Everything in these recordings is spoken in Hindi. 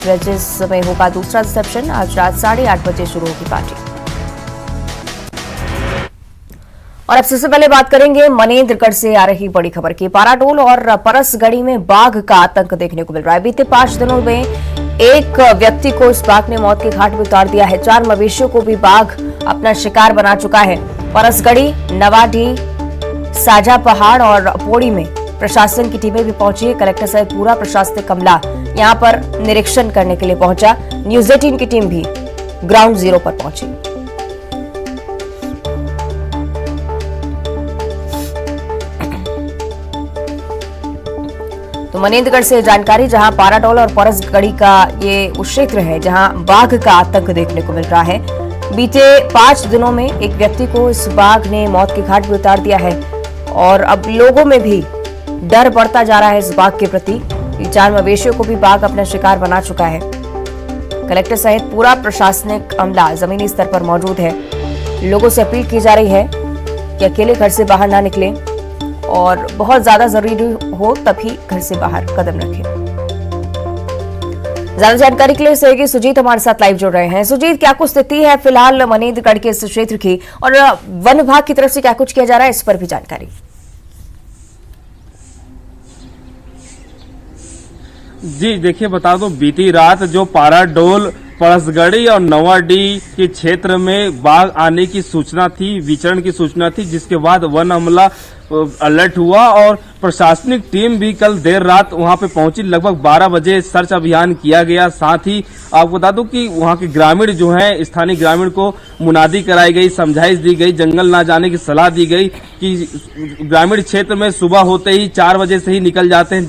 ब्रिजेस में होगा दूसरा रिसेप्शन। आज रात 8:30 बजे शुरू होगी पार्टी। और अब सबसे पहले बात करेंगे मनेन्द्रगढ़ से आ रही बड़ी खबर की। पाराडोल और परसगढ़ी में बाघ का आतंक देखने को मिल रहा है। बीते 5 दिनों में एक व्यक्ति को इस बाघ ने मौत के घाट पर उतार दिया है। 4 मवेशियों को भी बाघ अपना शिकार बना चुका है। परसगढ़ी, नवाडीह, साजा पहाड़ और पौड़ी में प्रशासन की टीमें भी पहुंची है। कलेक्टर सहित पूरा प्रशासनिक अमला यहां पर निरीक्षण करने के लिए पहुंचा। न्यूज 18 की टीम भी ग्राउंड जीरो पर पहुंची। तो मनेन्द्रगढ़ से जानकारी, जहां पाराडोल और परसगढ़ी का ये उस क्षेत्र है जहां बाघ का आतंक देखने को मिल रहा है। बीते 5 दिनों में एक व्यक्ति को इस बाघ ने मौत के घाट पर उतार दिया है और अब लोगों में भी डर बढ़ता जा रहा है इस बाघ के प्रति। 4 मवेशियों को भी बाघ अपना शिकार बना चुका है। कलेक्टर सहित पूरा प्रशासनिक अमला जमीनी स्तर पर मौजूद है। लोगों से अपील की जा रही है कि अकेले घर से बाहर ना निकलें और बहुत ज्यादा जरूरी हो तभी घर से बाहर कदम रखें। ज्यादा जानकारी के लिए सहयोगी सुजीत हमारे साथ लाइव जुड़ रहे हैं। सुजीत, क्या कुछ स्थिति है फिलहाल मनेन्द्रगढ़ के इस क्षेत्र की, और वन विभाग की तरफ से क्या कुछ किया जा रहा है, इस पर भी जानकारी। जी देखिए, बता दो, बीती रात जो पाराडोल, परसगढ़ी और नवाडीह के क्षेत्र में बाघ आने की सूचना थी, विचरण की सूचना थी, जिसके बाद वन अमला अलर्ट हुआ और प्रशासनिक टीम भी कल देर रात वहां पे पहुंची। लगभग 12 बजे सर्च अभियान किया गया। साथ ही आपको बता दूं कि वहां के ग्रामीण जो हैं, स्थानीय ग्रामीण को मुनादी कराई गई, समझाइश दी गई, जंगल ना जाने की सलाह दी गई कि ग्रामीण क्षेत्र में सुबह होते ही 4 बजे से ही निकल जाते हैं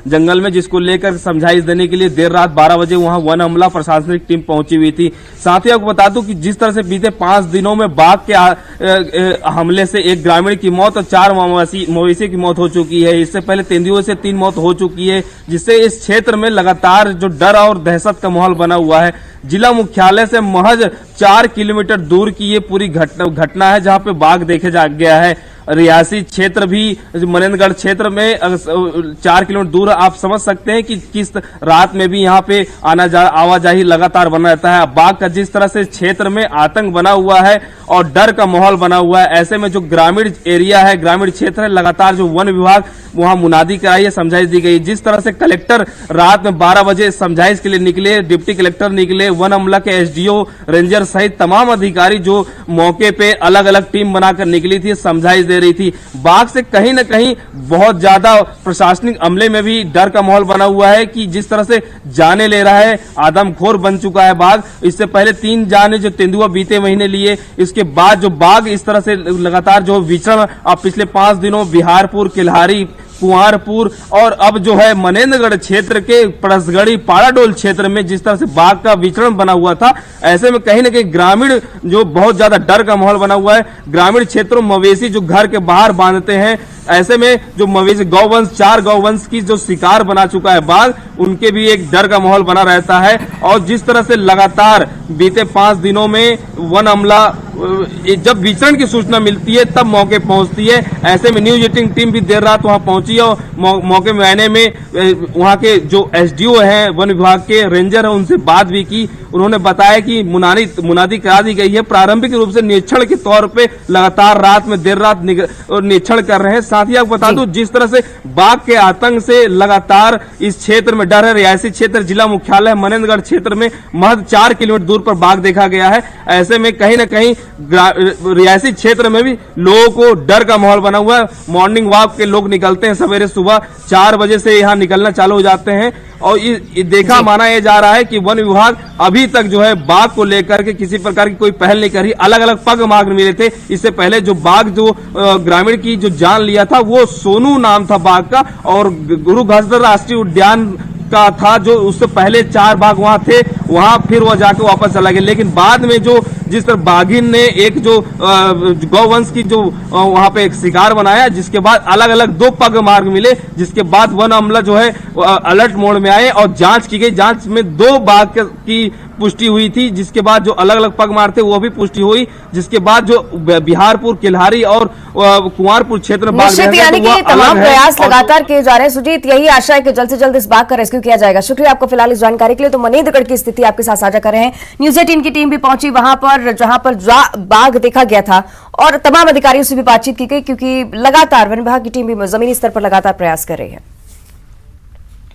जंगल में, जिसको लेकर समझाइश देने के लिए देर रात 12 बजे वहां वन अमला प्रशासनिक टीम पहुंची हुई थी। साथ ही आपको बता दूं कि जिस तरह से बीते 5 दिनों में बाघ के हमले से एक ग्रामीण की मौत और 4 मवेशी की मौत हो चुकी है। इससे पहले तेंदुओं से 3 मौत हो चुकी है, जिससे इस क्षेत्र में लगातार जो डर और दहशत का माहौल बना हुआ है। जिला मुख्यालय से महज 4 किलोमीटर दूर की ये पूरी घटना है जहां पे बाघ देखे जा गया है। रियासी क्षेत्र भी मनेन्द्रगढ़ क्षेत्र में 4 किलोमीटर दूर, आप समझ सकते हैं कि किस रात में भी यहाँ पे आवाजाही लगातार बना रहता है। बाघ का जिस तरह से क्षेत्र में आतंक बना हुआ है और डर का माहौल बना हुआ है, ऐसे में जो ग्रामीण एरिया है, ग्रामीण क्षेत्र है, लगातार जो वन विभाग वहां मुनादी कराई है, समझाइश दी गई। जिस तरह से कलेक्टर रात में 12 बजे समझाइश के लिए निकले, डिप्टी कलेक्टर निकले, वन अमला के एसडीओ, रेंजर सहित तमाम अधिकारी जो मौके पे अलग अलग टीम बनाकर निकली थी, समझाइश दे रही थी। बाघ से कहीं न कहीं बहुत ज्यादा प्रशासनिक अमले में भी डर का माहौल बना हुआ है कि जिस तरह से जाने ले रहा है, आदमखोर बन चुका है बाघ। इससे पहले 3 जाने जो तेंदुआ बीते महीने लिए, इसके बाद जो बाघ इस तरह से लगातार जो विचरण अब पिछले 5 दिनों बिहारपुर, किल्हारी, कुंवारपुर और अब जो है मनेन्द्रगढ़ क्षेत्र के परसगढ़ी, पाराडोल क्षेत्र में जिस तरह से बाघ का विचरण बना हुआ था, ऐसे में कहीं न कहीं ग्रामीण जो बहुत ज्यादा डर का माहौल बना हुआ है। ग्रामीण क्षेत्रों मवेशी जो घर के बाहर बांधते हैं, ऐसे में जो मवेशी गौवंश, 4 गौवंश की जो शिकार बना चुका है बाघ, उनके भी एक डर का माहौल बना रहता है। और जिस तरह से लगातार बीते 5 दिनों में वन अमला जब विचरण की सूचना मिलती है तब मौके पहुंचती है। ऐसे में न्यूज 18 टीम भी देर रात वहां पहुंची और मौके में आने में वहां के जो एसडीओ हैं, वन विभाग के रेंजर हैं, उनसे बात भी की। उन्होंने बताया कि मुनादी करा दी गई है। प्रारंभिक रूप से निरीक्षण के तौर पे लगातार रात में देर रात निरीक्षण कर रहे हैं। साथ ही आपको बता दूं, जिस तरह से बाघ के आतंक से लगातार इस क्षेत्र में डर है। रियासी क्षेत्र जिला मुख्यालय मनेन्द्रगढ़ क्षेत्र में महज 4 किलोमीटर दूर पर बाघ देखा गया है। ऐसे में कहीं न कहीं रियासी क्षेत्र में भी लोगों को डर का माहौल बना हुआ है। मॉर्निंग वॉक के लोग निकलते हैं सवेरे सुबह 4 बजे से यहाँ निकलना चालू हो जाते हैं और देखा माना यह जा रहा है कि वन विभाग अभी तक जो है बाघ को लेकर के किसी प्रकार की कोई पहल नहीं करी। अलग अलग पग मार्ग मिले थे। इससे पहले जो बाघ जो ग्रामीण की जो जान लिया था, वो सोनू नाम था बाघ का, और गुरु घासदार राष्ट्रीय उद्यान का था, जो उससे पहले 4 बाघ वहां थे, वहां फिर वो जाके वापस चला गया। लेकिन बाद में जो जिस तरह बाघिन ने एक जो गौवंश की जो वहां पे एक शिकार बनाया, जिसके बाद अलग अलग 2 पग मार्ग मिले, जिसके बाद वन अमला जो है अलर्ट मोड में आए और जांच की गई। जांच में 2 बाघ की पुष्टि हुई थी, जिसके बाद जो अलग अलग पग मारते वो भी पुष्टि हुई, जिसके बाद जो बिहारपुर, किल्हारी और कुंवारपुर क्षेत्र में निश्चित यानी कि तमाम प्रयास लगातार किए जा रहे हैं। सुजीत, यही आशा है कि जल्द से जल्द इस बाघ का रेस्क्यू किया जाएगा। शुक्रिया आपको फिलहाल इस जानकारी के लिए। तो मनेंद्रगढ़ की स्थिति आपके साथ साझा कर रहे हैं। न्यूज 18 की टीम भी पहुंची वहां पर जहां पर बाघ देखा गया था और तमाम अधिकारियों से भी बातचीत की गई, क्योंकि लगातार वन विभाग की टीम भी जमीनी स्तर पर लगातार प्रयास कर रही है।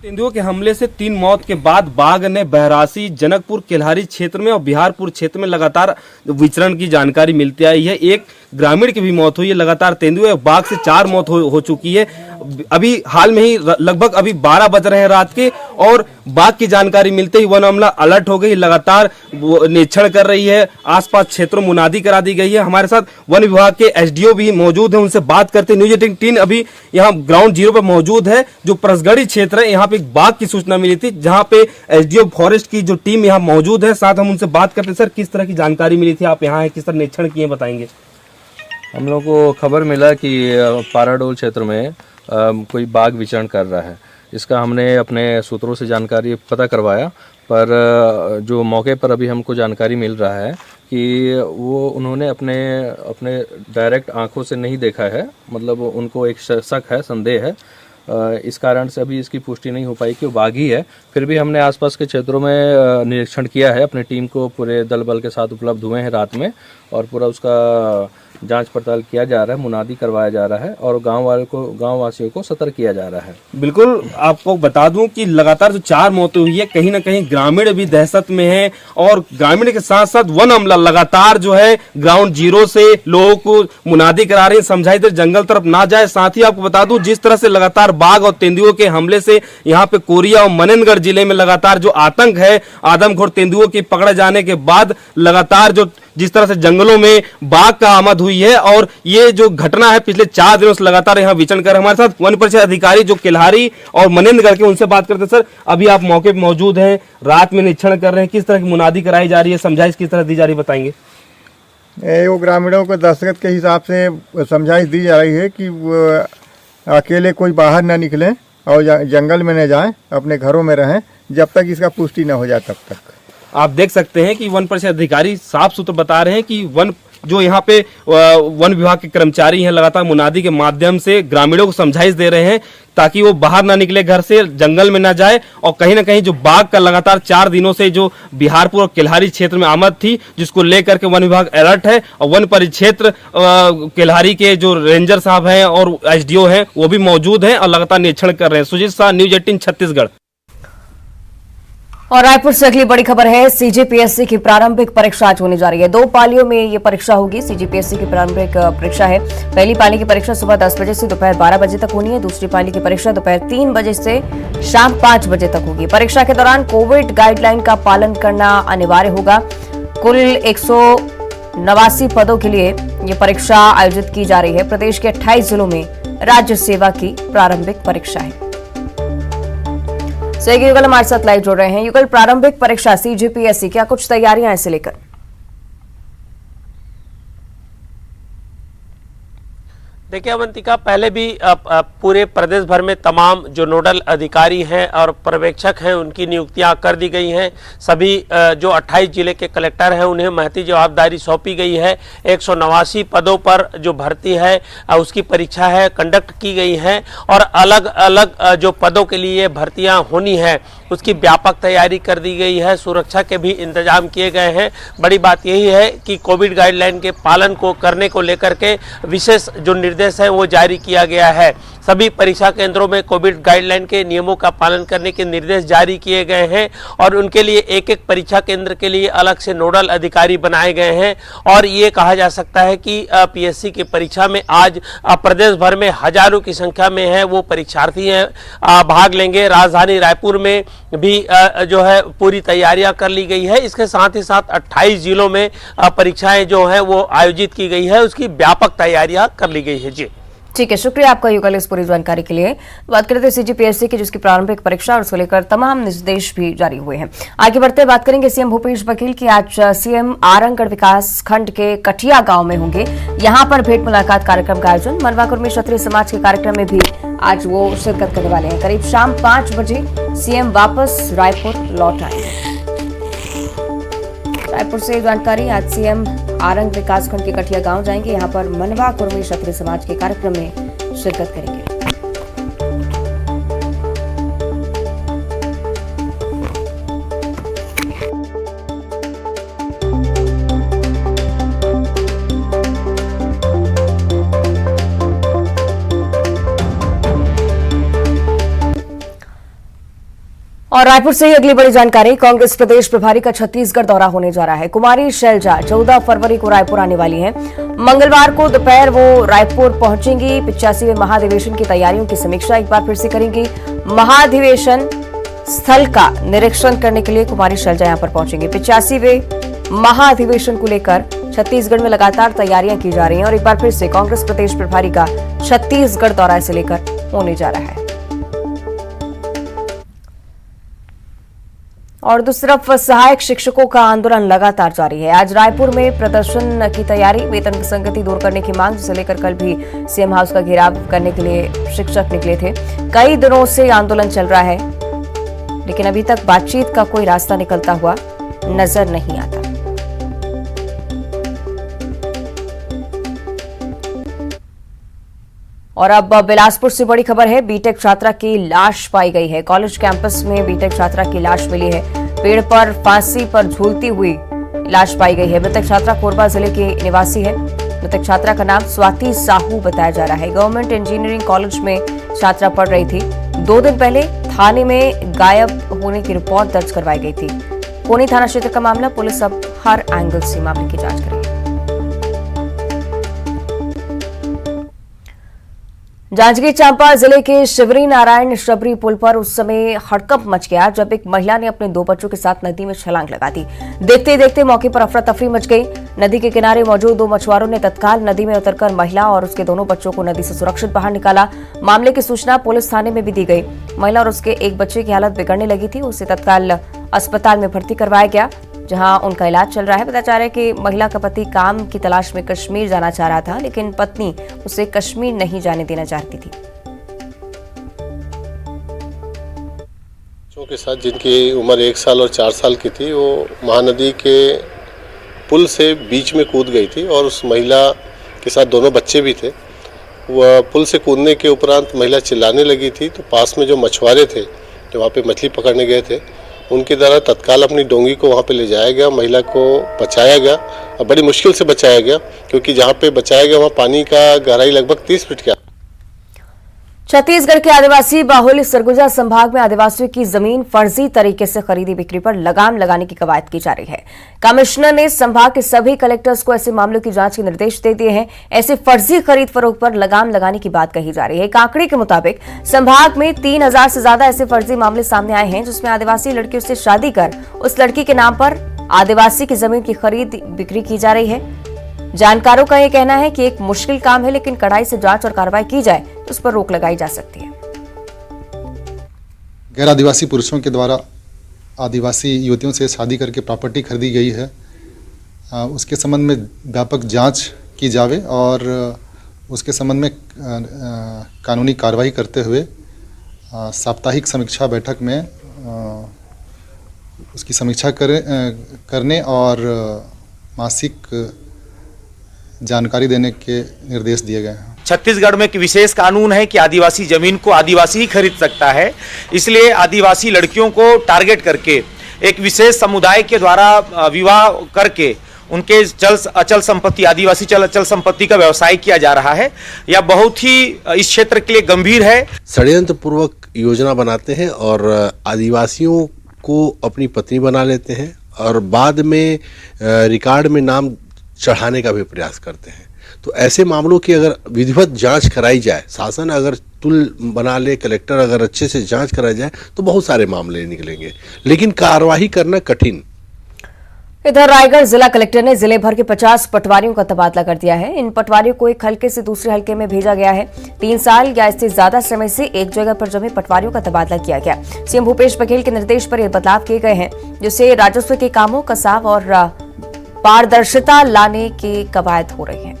तेंदुओं के हमले से 3 मौत के बाद बाघ ने बहरासी, जनकपुर, किल्हारी क्षेत्र में और बिहारपुर क्षेत्र में लगातार विचरण की जानकारी मिलती आई है। एक ग्रामीण की भी मौत हुई है। लगातार तेंदुए बाघ से 4 मौत हो चुकी है। अभी हाल में ही लगभग अभी 12 बज रहे हैं रात के, और बाघ की जानकारी मिलते ही वन अमला अलर्ट हो गई, लगातार निरीक्षण कर रही है। आसपास क्षेत्रों मुनादी करा दी गई है। हमारे साथ वन विभाग के एसडीओ भी मौजूद हैं, उनसे बात करते हैं। न्यूज 18 टीम अभी यहाँ ग्राउंड जीरो पे मौजूद है, जो परसगढ़ी क्षेत्र है। यहाँ पे एक बाघ की सूचना मिली थी, जहाँ पे एसडीओ फॉरेस्ट की जो टीम यहाँ मौजूद है, साथ हम उनसे बात करते हैं। सर, किस तरह की जानकारी मिली थी, आप यहाँ है, किस तरह निरीक्षण किए, बताएंगे। हम लोग को खबर मिला कि पाराडोल क्षेत्र में कोई बाघ विचरण कर रहा है। इसका हमने अपने सूत्रों से जानकारी पता करवाया, पर जो मौके पर अभी हमको जानकारी मिल रहा है कि वो उन्होंने अपने डायरेक्ट आंखों से नहीं देखा है, मतलब उनको एक शक है, संदेह है। इस कारण से अभी इसकी पुष्टि नहीं हो पाई कि वो बाघ ही है। फिर भी हमने आसपास के क्षेत्रों में निरीक्षण किया है। अपनी टीम को पूरे दल बल के साथ उपलब्ध हुए हैं रात में, और पूरा उसका जांच पड़ताल किया जा रहा है, मुनादी करवाया जा रहा है, और गांव वासियों को सतर्क किया जा रहा है। बिल्कुल, आपको बता दूं कि लगातार जो 4 मौतें हुई है, कहीं ना कहीं ग्रामीण भी दहशत में है, और ग्रामीण के साथ साथ वन अमला लगातार जो है ग्राउंड जीरो से लोगों को मुनादी करा रहे हैं, समझाई दे जंगल तरफ ना जाए। साथ ही आपको बता दूं, जिस तरह से लगातार बाघ और तेंदुओं के हमले से यहाँ पे कोरिया और मनेंद्रगढ़ जिले में लगातार जो आतंक है, आदमखोर तेंदुओं के पकड़े जाने के बाद लगातार जो जिस तरह से जंगलों में बाघ का आमद हुई है, और ये जो घटना है पिछले 4 दिनों से लगातार यहाँ विचरण कर। हमारे साथ वन परिषद अधिकारी जो किल्हारी और मनेंद्रगढ़ के, उनसे बात करते हैं। सर, अभी आप मौके पर मौजूद हैं, रात में निरीक्षण कर रहे हैं, किस तरह की मुनादी कराई जा रही है, समझाइश किस तरह दी जा रही है, बताएंगे। वो ग्रामीणों को दस्तखत के हिसाब से समझाइश दी जा रही है कि वो अकेले कोई बाहर ना निकलें और जंगल में न जाएं, अपने घरों में रहें जब तक इसका पुष्टि न हो जाए तब तक। आप देख सकते हैं कि वन परिषद अधिकारी साफ सुथरा बता रहे हैं कि जो यहाँ पे वन विभाग के कर्मचारी हैं, लगातार मुनादी के माध्यम से ग्रामीणों को समझाइश दे रहे हैं ताकि वो बाहर ना निकले घर से, जंगल में ना जाए। और कहीं ना कहीं जो बाघ का लगातार 4 दिनों से जो बिहारपुर और किल्हारी क्षेत्र में आमद थी, जिसको लेकर के वन विभाग अलर्ट है, और वन परिक्षेत्र किल्हारी के जो रेंजर साहब हैं और एसडीओ हैं वो भी मौजूद हैं और लगातार निरीक्षण कर रहे हैं। सुजीत शाह, न्यूज 18 छत्तीसगढ़। और रायपुर से अगली बड़ी खबर है, सीजीपीएससी की प्रारंभिक परीक्षा आज होने जा रही है। 2 पालियों में ये परीक्षा होगी। सीजीपीएससी की प्रारंभिक परीक्षा है। पहली पाली की परीक्षा सुबह 10 बजे से दोपहर 12 बजे तक होनी है। दूसरी पाली की परीक्षा दोपहर 3 बजे से शाम 5 बजे तक होगी। परीक्षा के दौरान कोविड गाइडलाइन का पालन करना अनिवार्य होगा। कुल 189 पदों के लिए ये परीक्षा आयोजित की जा रही है। प्रदेश के 28 जिलों में राज्य सेवा की प्रारंभिक परीक्षा है। सहयोगी युगल हमारे साथ लाइव जुड़ रहे हैं। युगल, प्रारंभिक परीक्षा सीजीपीएससी, क्या कुछ तैयारियां हैं इसे लेकर? देखिए अवंतिका, पहले भी पूरे प्रदेश भर में तमाम जो नोडल अधिकारी हैं और पर्यवेक्षक हैं उनकी नियुक्तियां कर दी गई हैं। सभी जो 28 जिले के कलेक्टर हैं उन्हें महती जवाबदारी सौंपी गई है। 189 पदों पर जो भर्ती है उसकी परीक्षा है कंडक्ट की गई है, और अलग अलग जो पदों के लिए भर्तियां होनी है उसकी व्यापक तैयारी कर दी गई है। सुरक्षा के भी इंतजाम किए गए हैं। बड़ी बात यही है कि कोविड गाइडलाइन के पालन को करने को लेकर के विशेष जो निर्देश है वो जारी किया गया है। सभी परीक्षा केंद्रों में कोविड गाइडलाइन के नियमों का पालन करने के निर्देश जारी किए गए हैं, और उनके लिए एक एक परीक्षा केंद्र के लिए अलग से नोडल अधिकारी बनाए गए हैं। और ये कहा जा सकता है कि पीएससी की परीक्षा में आज प्रदेश भर में हजारों की संख्या में है वो परीक्षार्थी हैं भाग लेंगे। राजधानी रायपुर में भी जो है पूरी तैयारियां कर ली गई है। इसके साथ ही साथ 28 जिलों में परीक्षाएं जो है वो आयोजित की गई है, उसकी व्यापक तैयारियां कर ली गई है। जी ठीक है, शुक्रिया आपका युगल इस पूरी जानकारी के लिए। बात करते हैं सीजीपीएससी की, जिसकी प्रारंभिक परीक्षा और उसको लेकर तमाम निर्देश भी जारी हुए हैं। आगे बढ़ते बात करेंगे सीएम भूपेश बघेल की। आज सीएम आरंगगढ़ विकास खंड के कठिया गांव में होंगे। यहां पर भेंट मुलाकात कार्यक्रम का आयोजन, मनवा कुर्मी क्षत्रिय समाज के कार्यक्रम में भी आज वो शिरकत करने वाले हैं। करीब शाम 5 बजे सीएम वापस रायपुर लौट आएंगे। रायपुर से जानकारी, आज सीएम आरंग विकासखंड के कठिया गांव जाएंगे। यहां पर मनवा कुर्मी क्षत्रिय समाज के कार्यक्रम में शिरकत करेंगे। और रायपुर से ही अगली बड़ी जानकारी, कांग्रेस प्रदेश प्रभारी का छत्तीसगढ़ दौरा होने जा रहा है। कुमारी शैलजा 14 फरवरी को रायपुर आने वाली हैं। मंगलवार को दोपहर वो रायपुर पहुंचेंगी। 85वें महाधिवेशन की तैयारियों की समीक्षा एक बार फिर से करेंगी। महाधिवेशन स्थल का निरीक्षण करने के लिए कुमारी शैलजा यहां पर पहुंचेंगी। 85वें महाधिवेशन को लेकर छत्तीसगढ़ में लगातार तैयारियां की जा रही हैं और एक बार फिर से कांग्रेस प्रदेश प्रभारी का छत्तीसगढ़ दौरा इसे लेकर होने जा रहा है। और दूसरी तरफ सहायक शिक्षकों का आंदोलन लगातार जारी है। आज रायपुर में प्रदर्शन की तैयारी, वेतन विसंगति दूर करने की मांग, जिसे लेकर कल भी सीएम हाउस का घेराव करने के लिए शिक्षक निकले थे। कई दिनों से आंदोलन चल रहा है, लेकिन अभी तक बातचीत का कोई रास्ता निकलता हुआ नजर नहीं आता। और अब बिलासपुर से बड़ी खबर है, बीटेक छात्रा की लाश पाई गई है। कॉलेज कैंपस में बीटेक छात्रा की लाश मिली है। पेड़ पर फांसी पर झूलती हुई लाश पाई गई है। मृतक छात्रा कोरबा जिले की निवासी है। मृतक छात्रा का नाम स्वाति साहू बताया जा रहा है। गवर्नमेंट इंजीनियरिंग कॉलेज में छात्रा पढ़ रही थी। 2 दिन पहले थाने में गायब होने की रिपोर्ट दर्ज करवाई गई थी। कोनी थाना क्षेत्र का मामला, पुलिस अब हर एंगल से मामले की जांच करेगी। जांजगीर चांपा जिले के शिवरी नारायण शबरी पुल पर उस समय हड़कंप मच गया जब एक महिला ने अपने 2 बच्चों के साथ नदी में छलांग लगा दी। देखते देखते मौके पर अफरा तफरी मच गई। नदी के किनारे मौजूद 2 मछुआरों ने तत्काल नदी में उतरकर महिला और उसके दोनों बच्चों को नदी से सुरक्षित बाहर निकाला। मामले की सूचना पुलिस थाने में भी दी गई। महिला और उसके एक बच्चे की हालत बिगड़ने लगी थी। उसे तत्काल अस्पताल में भर्ती करवाया गया, जहां उनका इलाज चल रहा है। बताया जा रहा है कि महिला का पति काम की तलाश में कश्मीर जाना चाह रहा था, लेकिन पत्नी उसे कश्मीर नहीं जाने देना चाहती थी। बच्चों के साथ, जिनकी उम्र 1 साल और 4 साल की थी, वो महानदी के पुल से बीच में कूद गई थी और उस महिला के साथ दोनों बच्चे भी थे। वह पुल से कूदने के उपरांत महिला चिल्लाने लगी थी, तो पास में जो मछुआरे थे जो वहाँ पे मछली पकड़ने गए थे, उनके द्वारा तत्काल अपनी डोंगी को वहाँ पे ले जाया गया। महिला को बचाया गया और बड़ी मुश्किल से बचाया गया, क्योंकि जहाँ पे बचाया गया वहाँ पानी का गहराई लगभग 30 फीट का। छत्तीसगढ़ के आदिवासी बाहुल्य सरगुजा संभाग में आदिवासियों की जमीन फर्जी तरीके से खरीदी बिक्री पर लगाम लगाने की कवायद की जा रही है। कमिश्नर ने संभाग के सभी कलेक्टर्स को ऐसे मामलों की जांच के निर्देश दे दिए हैं। ऐसे फर्जी खरीद फरोख्त पर लगाम लगाने की बात कही जा रही है। एक आंकड़े के मुताबिक संभाग में 3000 से ज्यादा ऐसे फर्जी मामले सामने आए हैं, जिसमें आदिवासी लड़कियों से शादी कर उस लड़की के नाम पर आदिवासी की जमीन की खरीद बिक्री की जा रही है। जानकारों का यह कहना है कि एक मुश्किल काम है, लेकिन कड़ाई से जांच और कार्रवाई की जाए तो उस पर रोक लगाई जा सकती है। गैर आदिवासी पुरुषों के द्वारा आदिवासी युवतियों से शादी करके प्रॉपर्टी खरीदी गई है, उसके संबंध में व्यापक जांच की जावे और उसके संबंध में कानूनी कार्रवाई करते हुए साप्ताहिक समीक्षा बैठक में उसकी समीक्षा करने और मासिक जानकारी देने के निर्देश दिए गए हैं। छत्तीसगढ़ में एक विशेष कानून है कि आदिवासी जमीन को आदिवासी ही खरीद सकता है, इसलिए आदिवासी लड़कियों को टारगेट करके एक विशेष समुदाय के द्वारा विवाह करके उनके अचल संपत्ति, आदिवासी अचल संपत्ति का व्यवसाय किया जा रहा है। यह बहुत ही इस क्षेत्र के लिए गंभीर है। षड्यंत्र पूर्वक योजना बनाते हैं और आदिवासियों को अपनी पत्नी बना लेते हैं और बाद में रिकॉर्ड में नाम चढ़ाने का भी प्रयास करते हैं। तो ऐसे मामलों की अगर विधिवत जांच कराई जाए, शासन अगर तुल बना ले, कलेक्टर अगर अच्छे से जांच कराई जाए, तो बहुत सारे मामले निकलेंगे, लेकिन कार्रवाई करना कठिन। इधर रायगढ़ जिला कलेक्टर ने जिले भर के 50 पटवारियों का तबादला कर दिया है। इन पटवारियों को एक हलके से दूसरे हलके में भेजा गया है। 3 साल या इससे ज्यादा समय से एक जगह पर जमे पटवारियों का तबादला किया गया। सीएम भूपेश बघेल के निर्देश पर यह बदलाव किए गए हैं, जिससे राजस्व के कामों का साफ और पारदर्शिता लाने की कवायद हो रही है।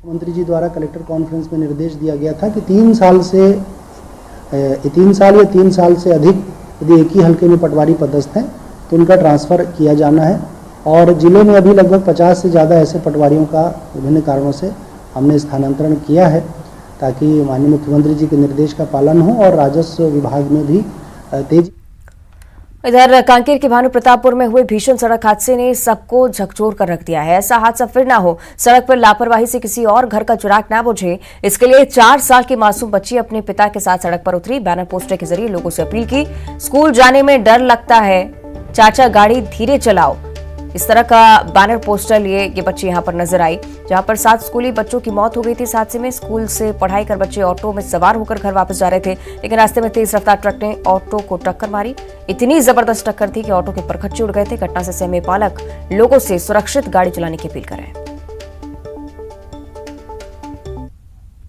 मंत्री जी द्वारा कलेक्टर कॉन्फ्रेंस में निर्देश दिया गया था कि 3 साल या 3 साल से अधिक यदि एक ही हल्के में पटवारी पदस्थ हैं तो उनका ट्रांसफ़र किया जाना है। और जिले में अभी लगभग 50 से ज़्यादा ऐसे पटवारियों का विभिन्न कारणों से हमने स्थानांतरण किया है, ताकि माननीय मुख्यमंत्री जी के निर्देश का पालन हो और राजस्व विभाग में भी तेजी। इधर कांकेर के भानु प्रतापपुर में हुए भीषण सड़क हादसे ने सबको झकझोर कर रख दिया है। ऐसा हादसा फिर ना हो, सड़क पर लापरवाही से किसी और घर का चिराग ना बुझे, इसके लिए 4 साल की मासूम बच्ची अपने पिता के साथ सड़क पर उतरी। बैनर पोस्टर के जरिए लोगों से अपील की, स्कूल जाने में डर लगता है, चाचा गाड़ी धीरे चलाओ। इस तरह का बैनर पोस्टर लिए ये बच्ची यहां पर नजर आई, जहां पर 7 स्कूली बच्चों की मौत हो गई थी इस हादसे में। स्कूल से पढ़ाई कर बच्चे ऑटो में सवार होकर घर वापस जा रहे थे, लेकिन रास्ते में तेज रफ्तार ट्रक ने ऑटो को टक्कर मारी। इतनी जबरदस्त टक्कर थी कि ऑटो के परखच्चे उड़ गए थे। घटना से सहमे पालक लोगों से सुरक्षित गाड़ी चलाने की अपील कर रहे हैं।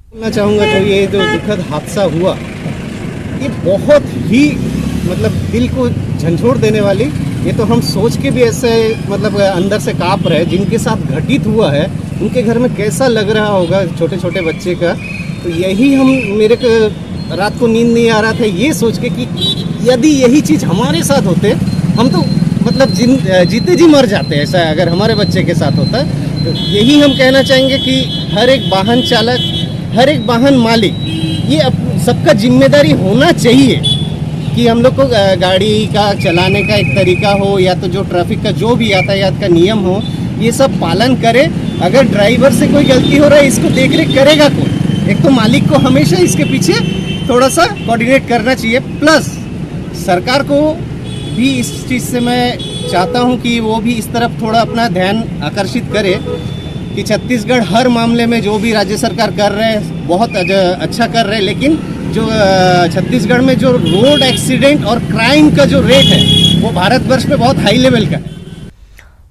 बोलना चाहूँगा जो ये जो दुखद हादसा हुआ, ये बहुत ही दिल को झंझोड़ देने वाली, ये तो हम सोच के भी ऐसे अंदर से काँप रहे। जिनके साथ घटित हुआ है उनके घर में कैसा लग रहा होगा छोटे छोटे बच्चे का। तो यही मेरे को रात को नींद नहीं आ रहा था ये सोच के कि यदि यही चीज़ हमारे साथ होते, हम तो जीते जी मर जाते। ऐसा अगर हमारे बच्चे के साथ होता तो यही हम कहना चाहेंगे कि हर एक वाहन चालक, हर एक वाहन मालिक, ये सबका जिम्मेदारी होना चाहिए कि हम लोग को गाड़ी का चलाने का एक तरीका हो, या तो जो ट्रैफिक का जो भी यातायात का नियम हो, ये सब पालन करे। अगर ड्राइवर से कोई गलती हो रहा है, इसको देख रेख करेगा कौन? एक तो मालिक को हमेशा इसके पीछे थोड़ा सा कोऑर्डिनेट करना चाहिए। प्लस सरकार को भी इस चीज़ से मैं चाहता हूँ कि वो भी इस तरफ थोड़ा अपना ध्यान आकर्षित करे कि छत्तीसगढ़ हर मामले में जो भी राज्य सरकार कर रहे हैं बहुत अच्छा कर रहे हैं, लेकिन जो छत्तीसगढ़ में जो रोड एक्सीडेंट और क्राइम का जो रेट है वो भारतवर्ष में बहुत हाई लेवल का है।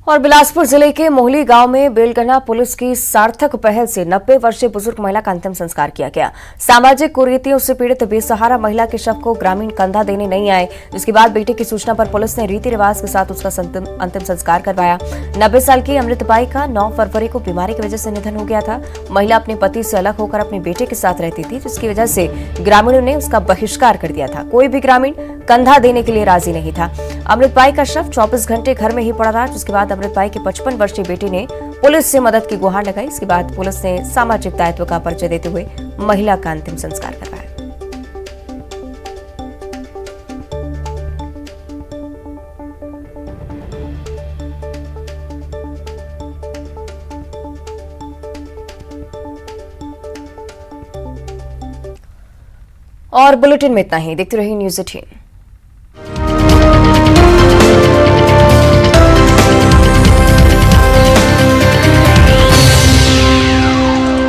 और बिलासपुर जिले के मोहली गांव में बेलगना पुलिस की सार्थक पहल से 90 वर्षीय बुजुर्ग महिला का अंतिम संस्कार किया गया। सामाजिक कुरीतियों से पीड़ित बेसहारा महिला के शव को ग्रामीण कंधा देने नहीं आए, जिसके बाद बेटे की सूचना पर पुलिस ने रीति रिवाज के साथ उसका अंतिम संस्कार करवाया। 90 साल की अमृतबाई का 9 फरवरी को बीमारी की वजह से निधन हो गया था। महिला अपने पति से अलग होकर अपने बेटे के साथ रहती थी, जिसकी वजह से ग्रामीणों ने उसका बहिष्कार कर दिया था। कोई भी ग्रामीण कंधा देने के लिए राजी नहीं था। अमृतबाई का शव 24 घंटे घर में ही पड़ा रहा, जिसके बाद अमृतबाई के 55 वर्षीय बेटे ने पुलिस से मदद की गुहार लगाई। इसके बाद पुलिस ने सामाजिक दायित्व का परिचय देते हुए महिला का अंतिम संस्कार करवाया। और बुलेटिन में इतना ही। देखते रहिए न्यूज़ 18।